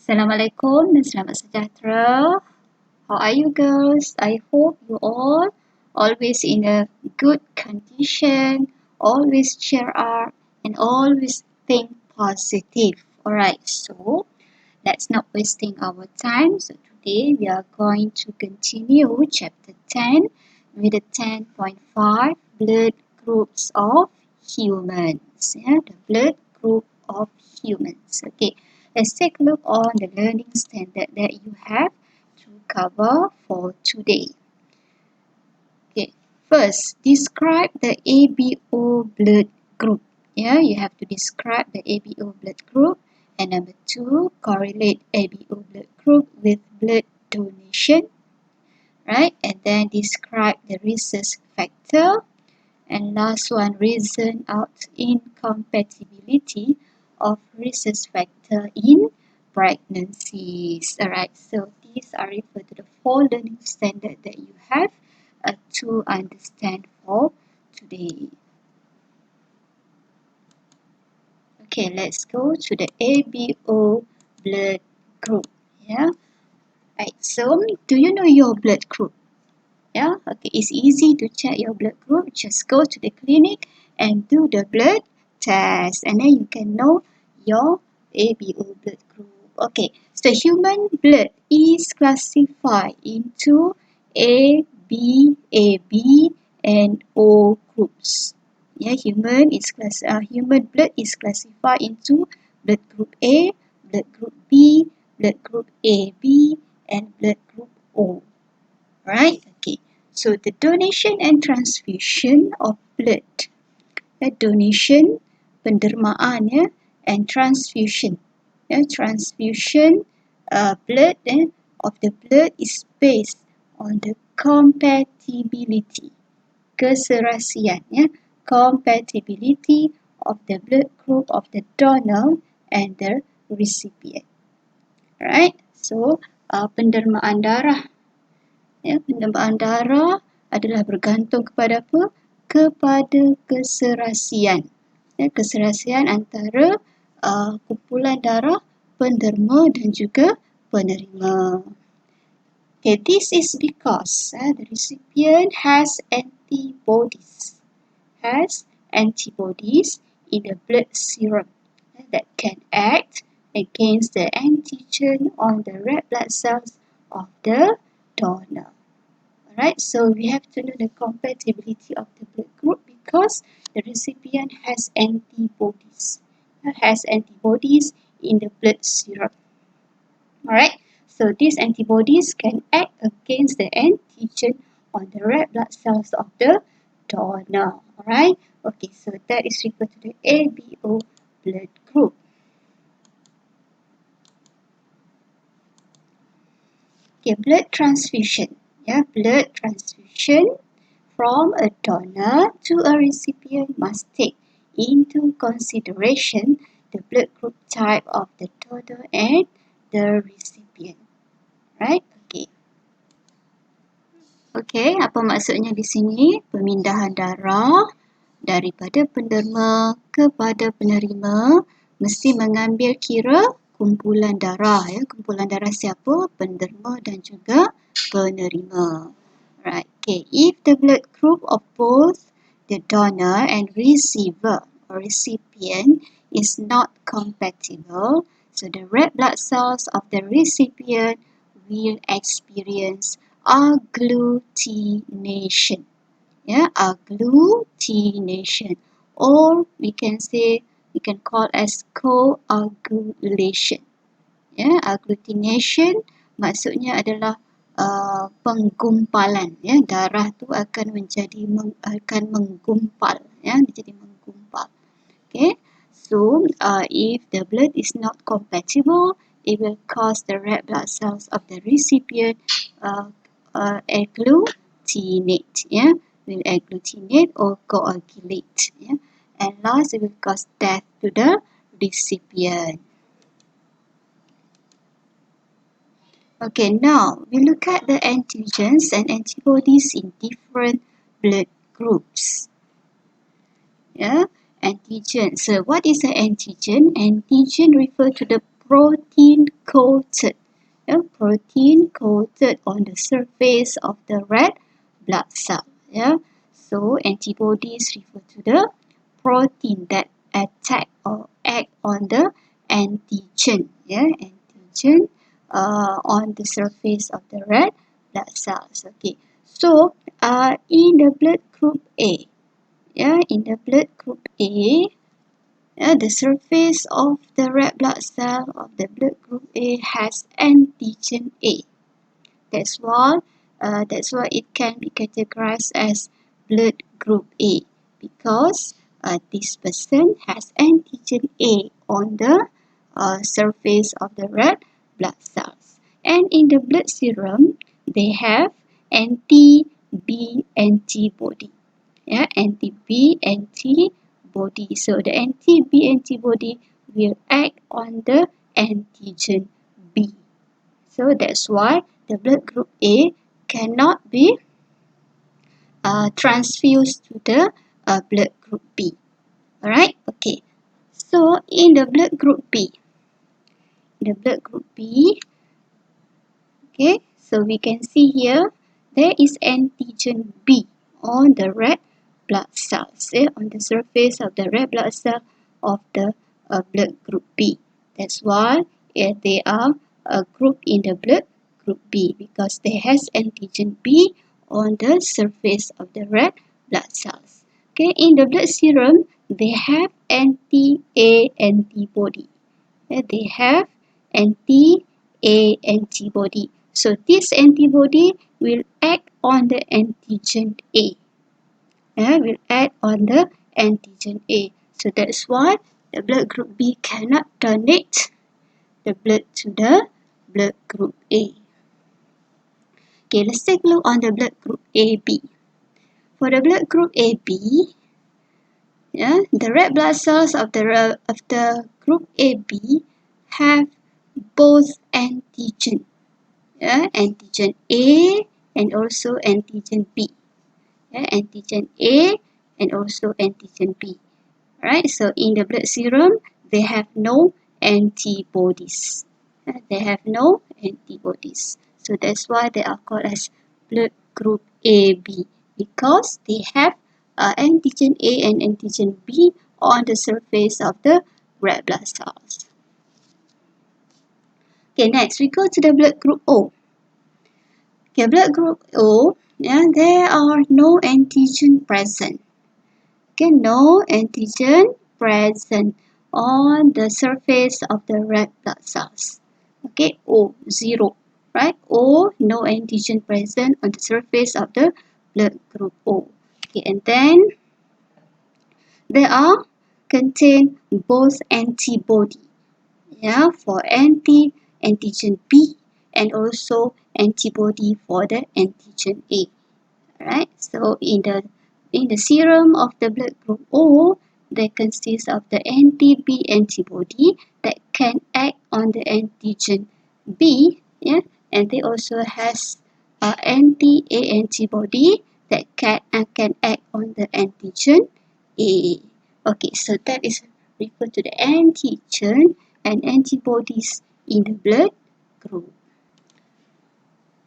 Assalamualaikum dan selamat sejahtera. How are you girls? I hope you all always in a good condition, always cheer up and always think positive. Alright, so let's not wasting our time. So today we are going to continue chapter 10 with the 10.5 blood groups of humans. Yeah, the blood group of humans. Okay, let's take a look on the learning standard that you have to cover for today. Okay, first describe the ABO blood group. Yeah, you have to describe the ABO blood group. And number 2, correlate ABO blood group with blood donation. Right? And then describe the rhesus factor. And last one, reason out incompatibility of rhesus factor in pregnancies. Alright, so these are referred to the 4 learning standards that you have to understand for today. Okay, let's go to the ABO blood group. Yeah. Right. So, do you know your blood group? Yeah. Okay, it's easy to check your blood group. Just go to the clinic and do the blood test, and then you can know your ABO blood group. Okay, so human blood is classified into A, B, AB, and O groups. Yeah, human blood is classified into blood group A, blood group B, blood group AB, and blood group O. Right? Okay. So the donation and transfusion of blood. Donation, pendermaan ya, and transfusion. Transfusion blood of the blood is based on the compatibility, keserasian compatibility of the blood group of the donor and the recipient. Right? So pendermaan darah. Pendermaan darah adalah bergantung kepada apa? Kepada keserasian. Keserasian antara kumpulan darah penderma dan juga penerima. Okay, this is because the recipient has antibodies. In the blood serum that can act against the antigen on the red blood cells of the donor. Alright, so we have to know the compatibility of the blood group because the recipient has antibodies. In the blood serum. Alright, so these antibodies can act against the antigen on the red blood cells of the donor. Alright, okay, so that is referred to the ABO blood group. Okay, blood transfusion. Blood transfusion from a donor to a recipient must take into consideration the blood group type of the donor and the recipient. Right? Okay. Okay, apa maksudnya di sini? Pemindahan darah daripada penderma kepada penerima mesti mengambil kira kumpulan darah. Kumpulan darah siapa? Penderma dan juga penerima. Right. Okay. If the blood group of both the donor and receiver or recipient is not compatible, so the red blood cells of the recipient will experience agglutination. Agglutination, or we can call as coagulation. Agglutination maksudnya adalah penggumpalan. Darah tu akan menggumpal. Jadi menggumpal. Okay. So if the blood is not compatible, it will cause the red blood cells of the recipient agglutinate. Will agglutinate or coagulate. And last, it will cause death to the recipient. Okay, now we look at the antigens and antibodies in different blood groups. Antigen. So what is an antigen? Antigen refers to the protein coated. Yeah, protein coated on the surface of the red blood cell. Yeah, so antibodies refer to the protein that attack or act on the antigen. Yeah, antigen on the surface of the red blood cells. Okay, so in the blood group A, yeah, in the blood group A, the surface of the red blood cell of the blood group A has antigen A. That's why it can be categorized as blood group A because this person has antigen A on the surface of the red blood cells. And in the blood serum, they have anti-B antibody. Yeah, anti-B antibody. So the anti-B antibody will act on the antigen B. So that's why the blood group A cannot be transfused to the blood group B. Alright, okay. So in the blood group B, okay, so we can see here there is antigen B on the red blood cells, on the surface of the red blood cell of the blood group B. That's why they are a group in the blood group B because they has antigen B on the surface of the red blood cells. Okay, in the blood serum, they have anti-A antibody. They have anti-A antibody. So this antibody will act on the antigen A. Will act on the antigen A. So that's why the blood group B cannot donate the blood to the blood group A. Okay, let's take a look on the blood group AB. For the blood group AB, the red blood cells of the group AB have both antigen. Antigen A and also antigen B. Antigen A and also antigen B. Alright, so in the blood serum, they have no antibodies. They have no antibodies. So that's why they are called as blood group AB because they have antigen A and antigen B on the surface of the red blood cells. Okay, next we go to the blood group O. Okay, blood group O, there are no antigen present. Okay, no antigen present on the surface of the red blood cells. Okay, O, 0, right? O, no antigen present on the surface of the blood group O. Okay, and then there are contain both antibody, for antigen B and also antibody for the antigen A. Alright, so in the serum of the blood group O, they consist of the anti-B antibody that can act on the antigen B, and they also has anti-A antibody that can act on the antigen A. Okay, so that is referred to the antigen and antibodies in the blood group.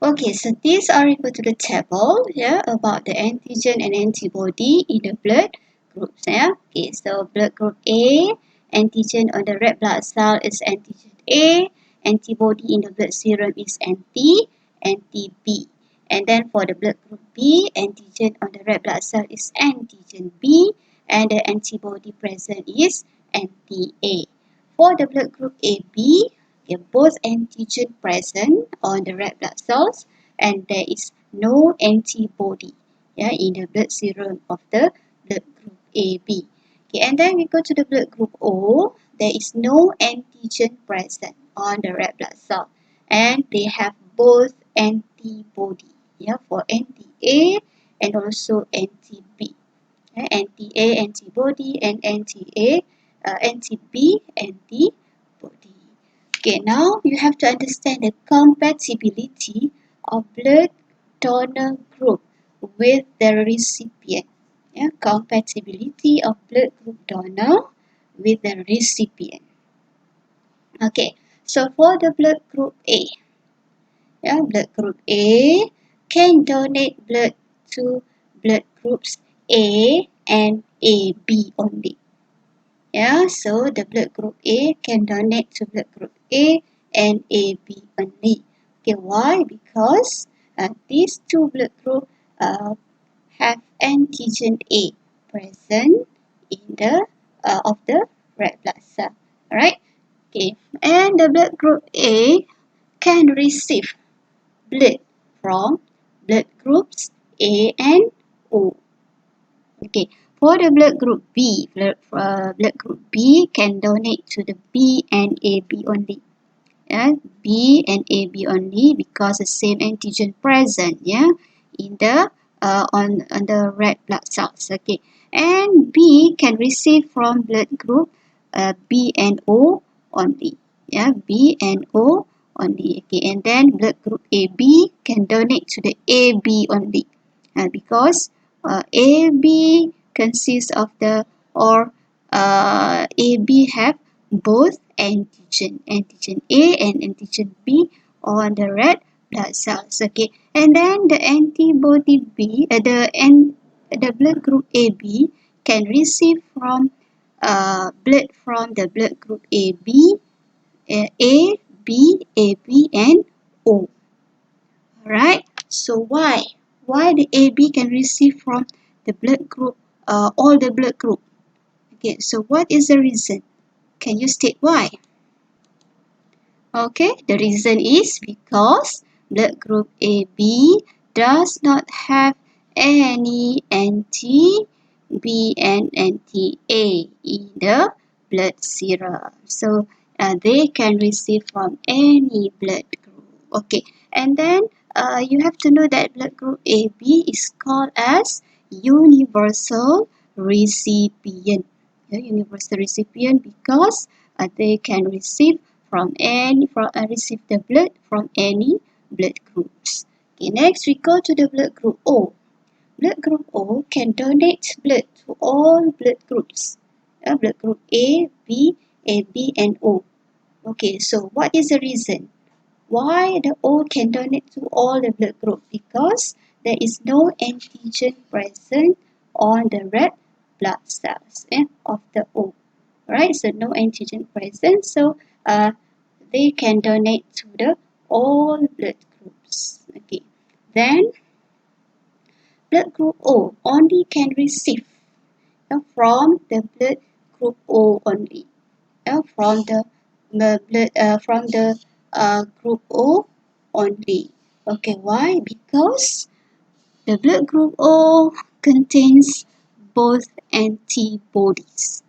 Okay, so these are referred to the table, about the antigen and antibody in the blood groups, Okay, so blood group A, antigen on the red blood cell is antigen A, antibody in the blood serum is anti-B. And then for the blood group B, antigen on the red blood cell is antigen B, and the antibody present is anti-A. For the blood group AB, both antigen present on the red blood cells and there is no antibody in the blood serum of the blood group AB. Okay, and then we go to the blood group O. There is no antigen present on the red blood cell and they have both antibody for anti-A and also anti-B. Anti-A antibody and anti-A anti-B antibody. Okay, now you have to understand the compatibility of blood donor group with the recipient. Compatibility of blood group donor with the recipient. Okay, So for the blood group A, yeah, blood group A can donate blood to blood groups A and AB only. Yeah, so the blood group A can donate to blood group A and AB only. Okay, why? Because these two blood groups have antigen A present in the of the red blood cell. Alright? Okay, and the blood group A can receive blood from blood groups A and O. Okay, for the blood group B, blood group B can donate to the B and AB only. Yeah, B and AB only because the same antigen present, yeah, in the on the red blood cells. Okay, and B can receive from blood group B and O only. Yeah, B and O only. Okay, and then blood group AB can donate to the AB only, because AB consists of the or AB have both antigen A and antigen B on the red blood cells. Okay, and then the antibody B, the blood group AB can receive from blood from the blood group AB, A, B, AB, and O. Alright. So why? Why the AB can receive from the blood group, all the blood group? Okay. So what is the reason? Can you state why? Okay, the reason is because blood group AB does not have any anti-B and anti-A in the blood serum. So they can receive from any blood group. Okay, and then you have to know that blood group AB is called as universal recipient. Yeah, universal recipient because they can receive receive the blood from any blood groups. Okay, next we go to the blood group O. Blood group O can donate blood to all blood groups. Blood group A, B, AB, and O. Okay, so what is the reason? Why the O can donate to all the blood group? Because there is no antigen present on the red blood cells of the O. Right, so no antigen present, so they can donate to the all blood groups. Okay, then blood group O only can receive from the blood group O only. From the blood from the group O only. Okay, why? Because the blood group O contains both antibodies.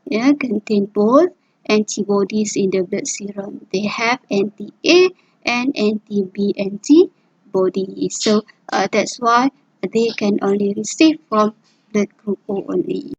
Yeah, contain both antibodies in the blood serum. They have anti-A and anti-B antibodies. So that's why they can only receive from blood group O only.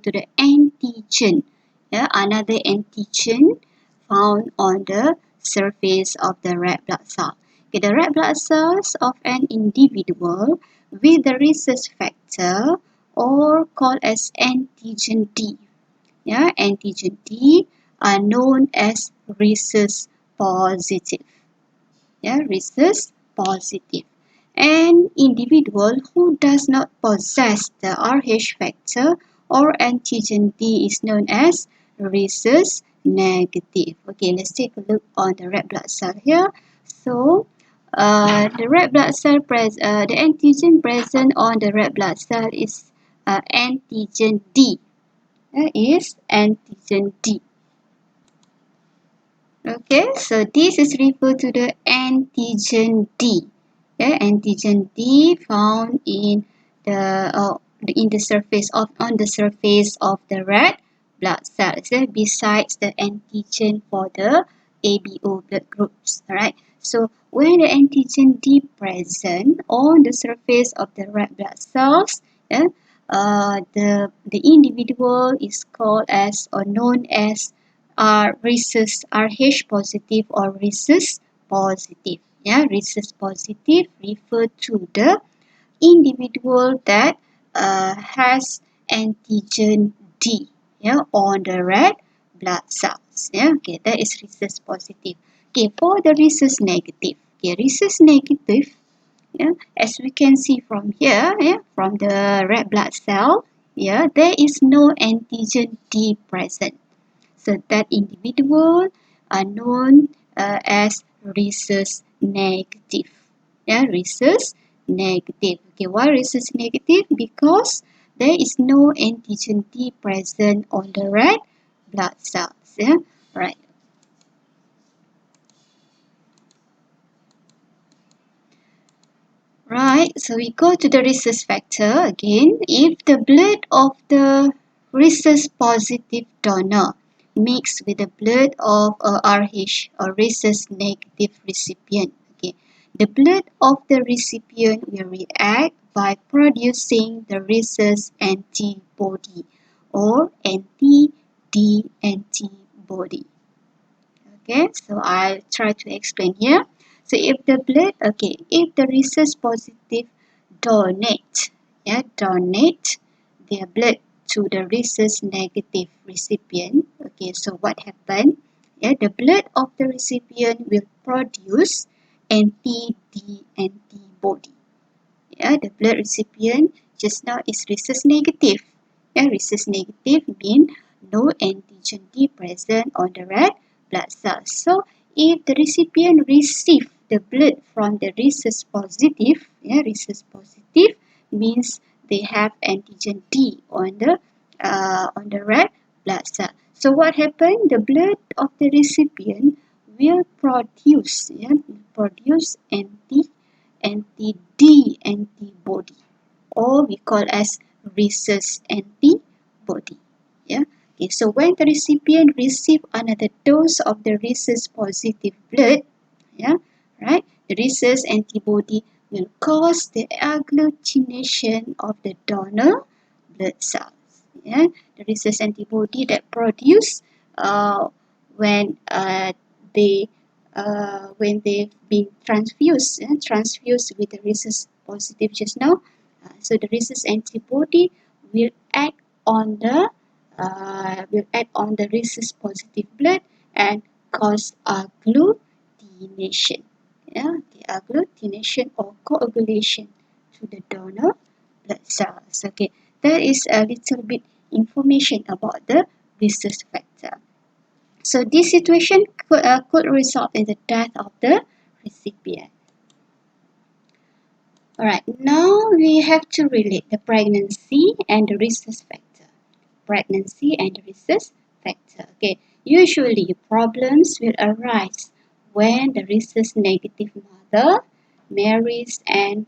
To the antigen, yeah, another antigen found on the surface of the red blood cell. Okay, the red blood cells of an individual with the rhesus factor or called as antigen D. Yeah, antigen D are known as rhesus positive. Yeah, rhesus positive. An individual who does not possess the Rh factor or antigen D is known as rhesus negative. Okay, let's take a look on the red blood cell here. So, the red blood cell the antigen present on the red blood cell is antigen D. Is antigen D. Okay, so this is referred to the antigen D. Okay, antigen D found in the surface of on the surface of the red blood cells. Besides the antigen for the ABO blood groups. Alright. So when the antigen D present on the surface of the red blood cells, the individual is called as or known as rhesus Rh positive or rhesus positive. Yeah, rhesus positive refer to the individual that has antigen D, yeah, on the red blood cells. Yeah, okay, that is rhesus positive. Okay, for the rhesus negative. Okay, rhesus negative, yeah, as we can see from here, yeah, from the red blood cell, yeah, there is no antigen D present. So that individual are known as rhesus negative. Yeah, rhesus negative. Okay, why rhesus negative? Because there is no antigen D present on the red blood cells. Yeah, right. Right, so we go to the rhesus factor again. If the blood of the rhesus positive donor mixed with the blood of a Rh or rhesus negative recipient, okay, the blood of the recipient will react by producing the rhesus antibody or anti-D antibody. Okay, so I'll try to explain here. So if the rhesus positive donate, yeah, donate their blood to the rhesus negative recipient. Okay, so what happened? Yeah, the blood of the recipient will produce anti-D antibody. Yeah, the blood recipient just now is rhesus negative. Yeah, rhesus negative means no antigen D present on the red blood cells. So if the recipient receive the blood from the rhesus positive, yeah, rhesus positive means they have antigen D on the red blood cell. So what happened? The blood of the recipient will produce anti-D antibody, or we call as rhesus antibody. Yeah. Okay, so when the recipient receive another dose of the rhesus positive blood, yeah, right, the rhesus antibody will cause the agglutination of the donor blood cells. Yeah, the rhesus antibody that produce uh, when they when they've been transfused with the rhesus positive just now. So the rhesus antibody will act on the rhesus positive blood and cause agglutination. Yeah, the agglutination or coagulation to the donor blood cells. Okay, that is a little bit information about the rhesus factor. So this situation could result in the death of the recipient. Alright, now we have to relate the pregnancy and the rhesus factor. Pregnancy and the rhesus factor. Okay, usually problems will arise when the rhesus negative mother marries a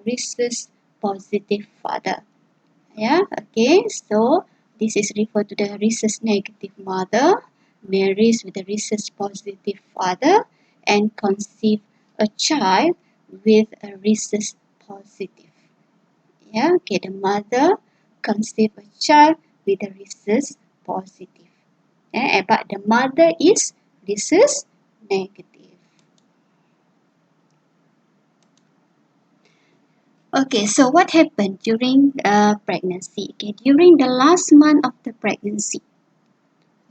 rhesus positive father. Yeah, okay, so this is referred to the rhesus negative mother marries with the rhesus positive father and conceive a child with a rhesus positive. Yeah, okay, the mother conceive a child with a rhesus positive. Yeah, but the mother is rhesus negative. Okay, so what happened during pregnancy? Okay, during the last month of the pregnancy,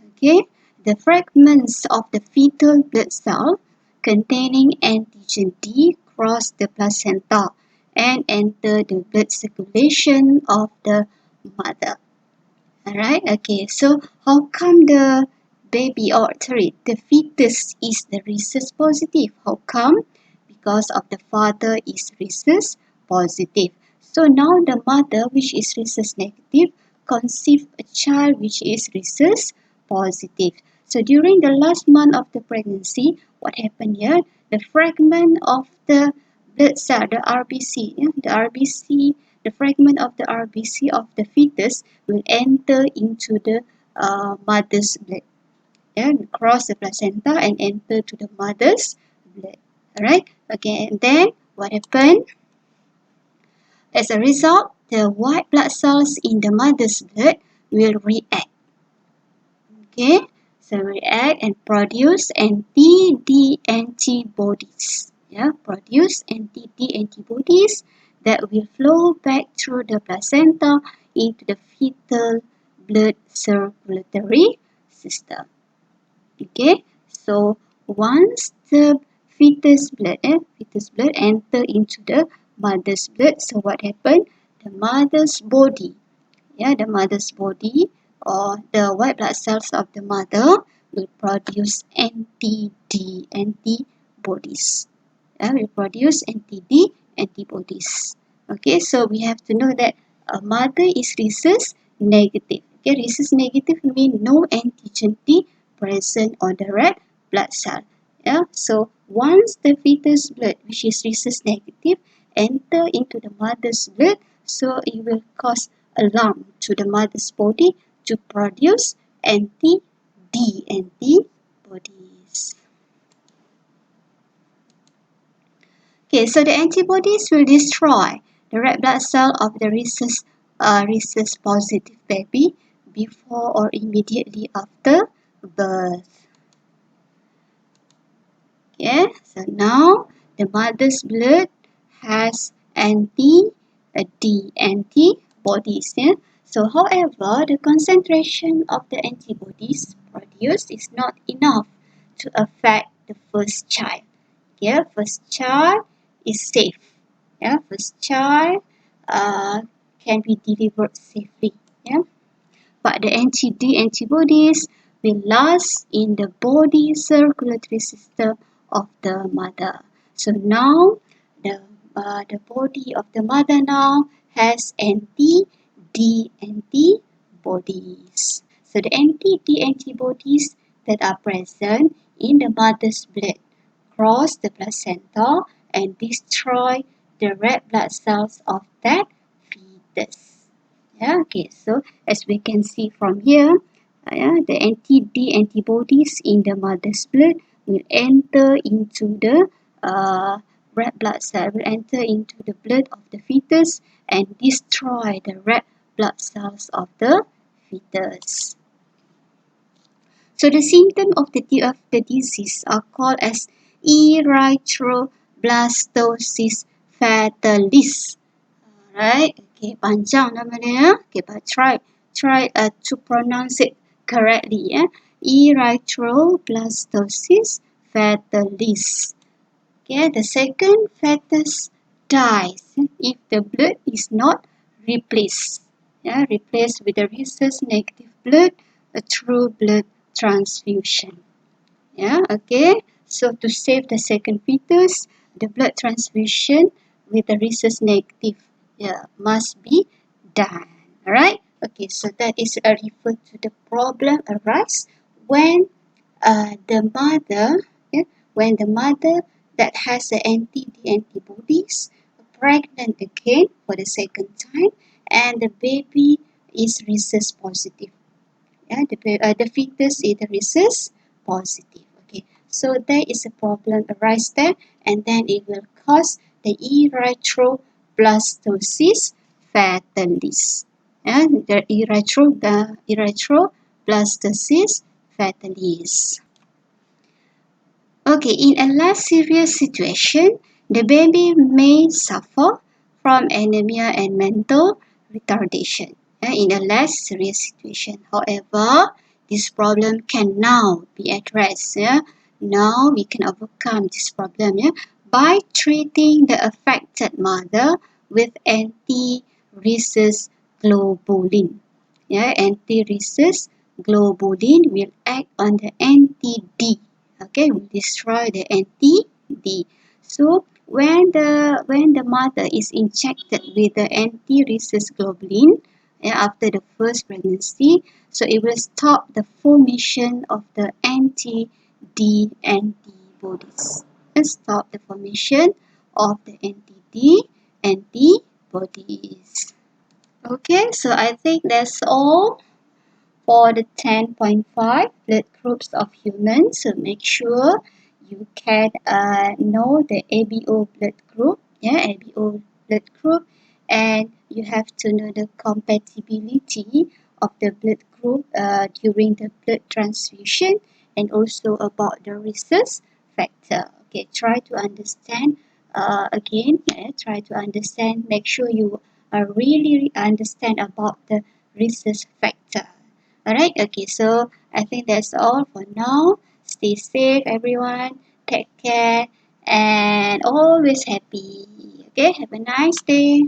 okay, the fragments of the fetal blood cell containing antigen D cross the placenta and enter the blood circulation of the mother. Alright, okay, so how come the baby or sorry, the fetus is the rhesus positive? How come? Because of the father is rhesus positive. So now the mother, which is rhesus negative, conceive a child which is rhesus positive. So during the last month of the pregnancy, what happened here? The fragment of the blood cell, the RBC, yeah, the fragment of the RBC of the fetus will enter into the mother's blood. Yeah, cross the placenta and enter to the mother's blood. Alright, okay, and then what happened? As a result, the white blood cells in the mother's blood will react. Okay, so react and produce anti-D antibodies. Yeah, produce anti-D antibodies that will flow back through the placenta into the fetal blood circulatory system. Okay, so once the fetus blood enter into the mother's blood, so what happened? The mother's body, the mother's body or the white blood cells of the mother will produce anti-D antibodies. Will produce anti-D antibodies. Okay, so we have to know that a mother is rhesus negative. Okay, rhesus negative means no antigen T present on the red blood cell. Yeah, so once the fetus blood, which is rhesus negative, enter into the mother's blood, so it will cause alarm to the mother's body to produce anti-D antibodies. Okay, so the antibodies will destroy the red blood cell of the rhesus positive baby before or immediately after birth. Okay, so now the mother's blood has anti-D antibodies. Yeah? So, however, the concentration of the antibodies produced is not enough to affect the first child. Yeah, first child is safe. Yeah, first child can be delivered safely. Yeah, but the anti-D antibodies will last in the body circulatory system of the mother. So now the body of the mother now has anti-D antibodies. So the anti-D antibodies that are present in the mother's blood cross the placenta and destroy the red blood cells of that fetus. Yeah, okay, so as we can see from here, the anti-D antibodies in the mother's blood will enter into the red blood cell, will enter into the blood of the fetus and destroy the red blood cells of the fetus. So the symptoms of the disease are called as erythroblastosis fetalis. Alright, okay, panjang nama dia. Okay, but try to pronounce it correctly. Erythroblastosis fetalis. Okay, the second fetus dies if the blood is not replaced. Replaced with the rhesus negative blood, a true blood transfusion. Okay. So to save the second fetus, the blood transfusion with the rhesus negative must be done. Alright. Okay. So that is a refer to the problem arise when the mother, when the mother that has the anti-D antibodies pregnant again for the second time, and the baby is rhesus positive. The fetus is the rhesus positive. Okay, so there is a problem arise there, and then it will cause the erythroblastosis fetalis. The erythroblastosis fetalis. Okay, in a less serious situation, the baby may suffer from anemia and mental retardation. In a less serious situation. However, this problem can now be addressed. Now we can overcome this problem by treating the affected mother with anti-rhesus globulin. Anti-rhesus globulin will act on the anti-D. Okay, will destroy the anti-D. So when the mother is injected with the anti-rhesus globulin after the first pregnancy, so it will stop the formation of the anti-D antibodies. And stop the formation of the anti-D antibodies. Okay, so I think that's all for the 10.5 blood groups of humans. So make sure you can know the ABO blood group, ABO blood group, and you have to know the compatibility of the blood group during the blood transfusion, and also about the rhesus factor. Okay, try to understand again. Try to understand. Make sure you really understand about the rhesus factor. Alright, okay, so I think that's all for now. Stay safe, everyone. Take care and always happy. Okay, have a nice day.